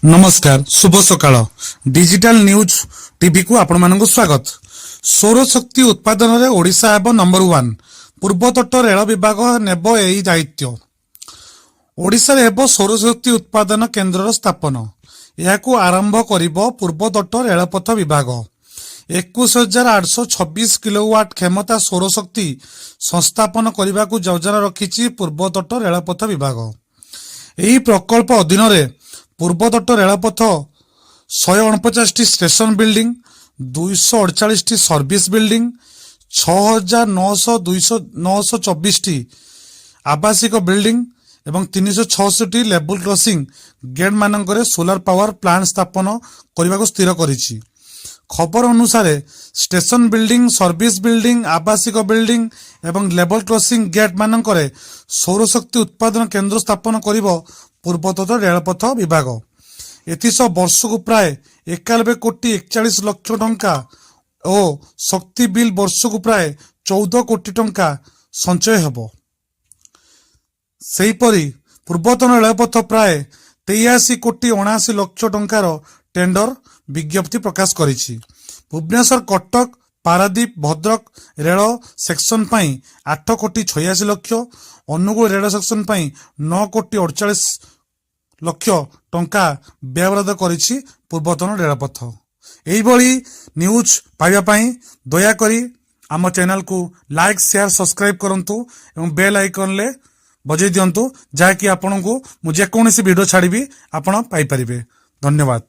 नमस्कार शुभ सकाळ digital news TV को आपण मानक स्वागत। सौर शक्ति उत्पादन रे ओडिशा हेबो नंबर 1। पूर्वतट रेल विभाग नेबो एही दायित्व। ओडिशा रे हेबो सौर शक्ति उत्पादन केन्द्र स्थापन। याकू आरंभ करिबो पूर्वतट रेलपथ विभाग। 21,826 किलोवाट क्षमता सौर शक्ति संस्थापन करने को योजना रखिछि पूर्वतट रेलपथ विभाग। एही प्रकल्प अधीन रे पूर्वतट रेलपथ 149 स्टेशन बिल्डिंग, 248 सर्विस बिल्डिंग, 6,924 आवासिक बिल्डिंग एवं 366 लेवल क्रॉसिंग गेट मानकरे सोलर पावर प्लांट स्थापन करने को स्थिर करिछि। खबर अनुसार स्टेशन बिल्डिंग, सर्विस बिल्डिंग, आवासिक बिल्डिंग एवं लेवल क्रॉसिंग गेट मानकरे सौर शक्ति उत्पादन केन्द्र स्थापन करिबो पूर्वतट रेलपथ विभाग। एथिस वर्ष को प्राय 91 कोटी 41 लक्ष टंका और शक्ति बिल वर्ष को प्राय 14 कोटी टंका संचय हेबो। सेहीपरि पूर्वतन रेलपथ प्राय 83 कोटी 79 लक्ष टंकार टेंडर विज्ञप्ति प्रकाश करिछि। भुवनेश्वर कटक पारादीप भद्रक रेल सेक्शन पाई 8 कोटी 86 लक्ष, अनुगुल रेल सेक्शन पाई 9 कोटी 48 लक्ष टंका व्यवहार करिछि पूर्वतन रेलपथ। एही भली न्यूज पाइबा पाई दया करी आम चैनल को लाइक शेयर सब्सक्राइब करंतु एवं बेल आइकन ले बजै दियंतु, जहाँकि आपन को मु जेकोसी वीडियो छाड़बी आपण पाई परिबे। धन्यवाद।